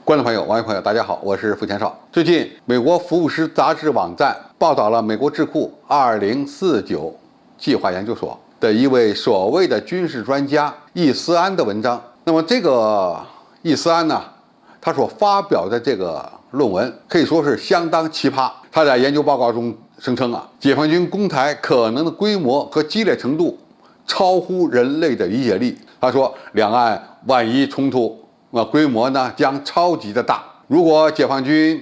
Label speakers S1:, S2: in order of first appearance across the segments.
S1: 观众朋友、网友朋友，大家好，我是付前少。最近，美国福布斯杂志网站报道了美国智库2049计划研究所的一位所谓的军事专家易思安的文章。那么，这个易思安呢，他所发表的这个论文可以说是相当奇葩。他在研究报告中声称解放军攻台可能的规模和激烈程度超乎人类的理解力。他说，两岸万一冲突，规模呢将超级的大。如果解放军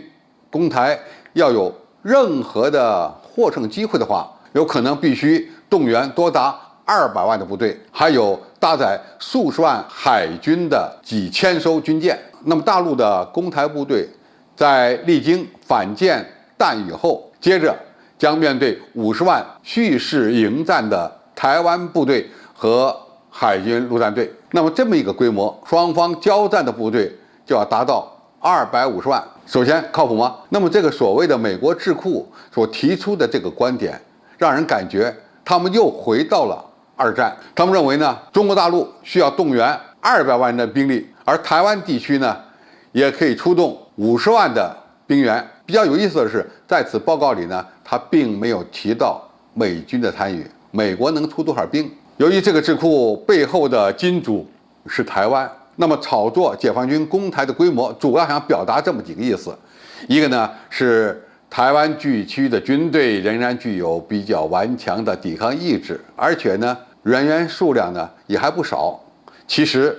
S1: 攻台要有任何的获胜机会的话，有可能必须动员多达200万的部队，还有搭载数十万海军的几千艘军舰。那么大陆的攻台部队在历经反舰弹雨后，接着将面对50万蓄势迎战的台湾部队和海军陆战队。那么这么一个规模，双方交战的部队就要达到250万。首先靠谱吗？那么这个所谓的美国智库所提出的这个观点，让人感觉他们又回到了二战。他们认为呢，中国大陆需要动员200万的兵力，而台湾地区呢，也可以出动50万的兵员。比较有意思的是，在此报告里呢，他并没有提到美军的参与，美国能出多少兵？由于这个智库背后的金主是台湾，那么炒作解放军攻台的规模，主要想表达这么几个意思：一个呢是台湾地区的军队仍然具有比较顽强的抵抗意志，而且呢人员数量呢也还不少。其实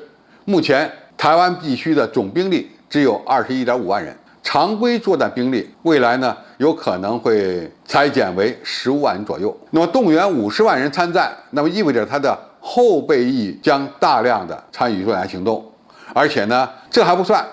S1: 目前台湾地区的总兵力只有21.5万人，常规作战兵力未来呢有可能会裁减为15万人左右。那么动员50万人参战，那么意味着他的后备役将大量的参与作战行动。而且呢这还不算，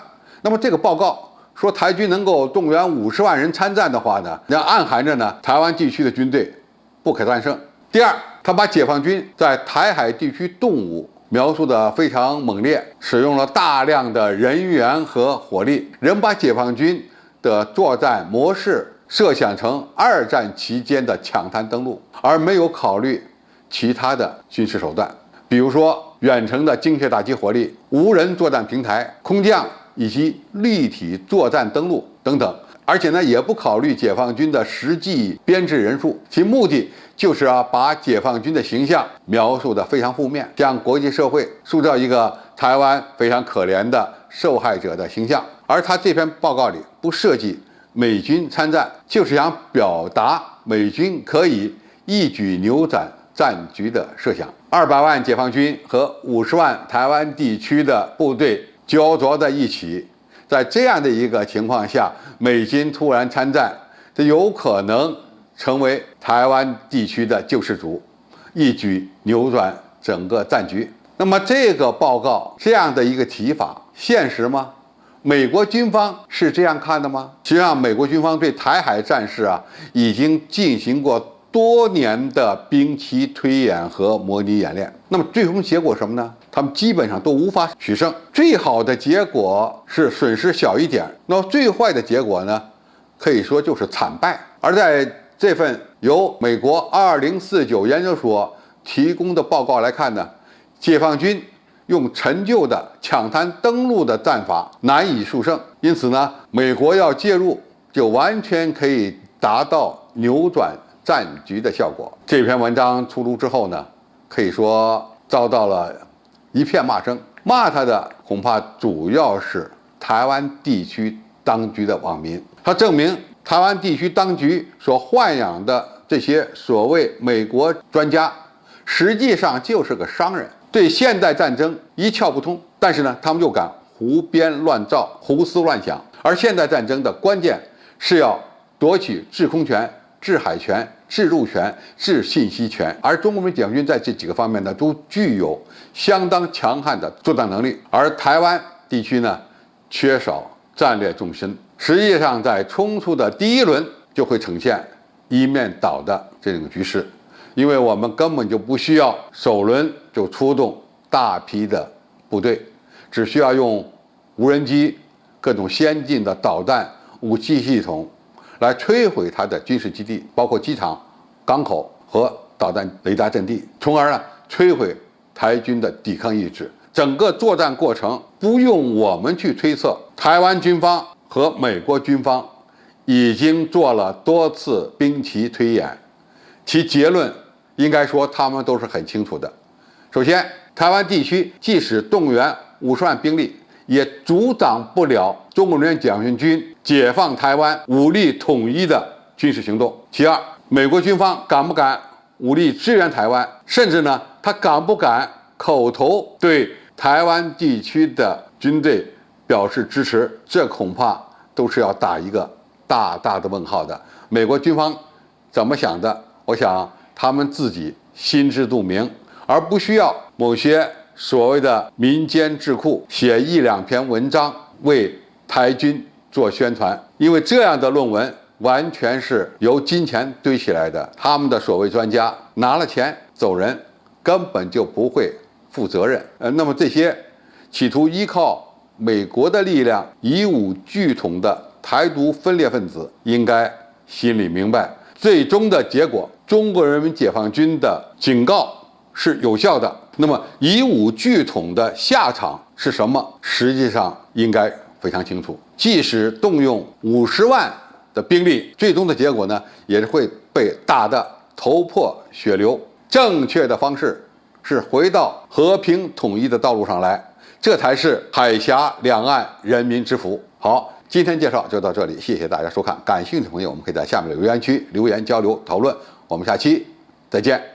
S1: 那么这个报告说台军能够动员50万人参战的话呢，那暗含着呢台湾地区的军队不可战胜。第二，他把解放军在台海地区动武描述得非常猛烈，使用了大量的人员和火力，仍把解放军的作战模式设想成二战期间的抢滩登陆，而没有考虑其他的军事手段，比如说远程的精确打击火力、无人作战平台、空降以及立体作战登陆等等。而且呢，也不考虑解放军的实际编制人数，其目的就是把解放军的形象描述得非常负面，向国际社会塑造一个台湾非常可怜的受害者的形象。而他这篇报告里不涉及美军参战，就是想表达美军可以一举扭转战局的设想。200万解放军和50万台湾地区的部队焦灼在一起，在这样的一个情况下，美军突然参战，这有可能成为台湾地区的救世主，一举扭转整个战局。那么这个报告这样的一个提法现实吗？美国军方是这样看的吗？实际上，美国军方对台海战事已经进行过多年的兵棋推演和模拟演练。那么最终结果什么呢？他们基本上都无法取胜。最好的结果是损失小一点，那么最坏的结果呢，可以说就是惨败。而在这份由美国2049研究所提供的报告来看呢，解放军用陈旧的抢滩登陆的战法难以速胜，因此呢，美国要介入就完全可以达到扭转战局的效果。这篇文章出炉之后呢，可以说遭到了一片骂声，骂他的恐怕主要是台湾地区当局的网民。他证明台湾地区当局所豢养的这些所谓美国专家，实际上就是个商人，对现代战争一窍不通，但是呢，他们又敢胡编乱造、胡思乱想。而现代战争的关键是要夺取制空权、制海权、制陆权、制信息权，而中国解放军在这几个方面呢，都具有相当强悍的作战能力，而台湾地区呢，缺少战略纵深。实际上，在冲突的第一轮就会呈现一面倒的这种局势，因为我们根本就不需要首轮就出动大批的部队，只需要用无人机、各种先进的导弹、武器系统来摧毁它的军事基地，包括机场、港口和导弹雷达阵地，从而呢摧毁台军的抵抗意志。整个作战过程不用我们去推测，台湾军方和美国军方已经做了多次兵棋推演，其结论应该说他们都是很清楚的。首先，台湾地区即使动员50万兵力，也阻挡不了中国人民解放军解放台湾武力统一的军事行动。其二，美国军方敢不敢武力支援台湾，甚至呢，他敢不敢口头对台湾地区的军队表示支持，这恐怕都是要打一个大大的问号的。美国军方怎么想的，我想他们自己心知肚明，而不需要某些所谓的民间智库写1-2篇文章为台军做宣传，因为这样的论文完全是由金钱堆起来的，他们的所谓专家拿了钱走人，根本就不会负责任。那么这些企图依靠美国的力量以武拒统的台独分裂分子，应该心里明白，最终的结果，中国人民解放军的警告是有效的。那么以武拒统的下场是什么？实际上应该非常清楚。即使动用50万的兵力，最终的结果呢，也是会被打得头破血流。正确的方式是回到和平统一的道路上来，这才是海峡两岸人民之福。好，今天介绍就到这里，谢谢大家收看。感兴趣的朋友，我们可以在下面的留言区留言交流讨论。我们下期再见。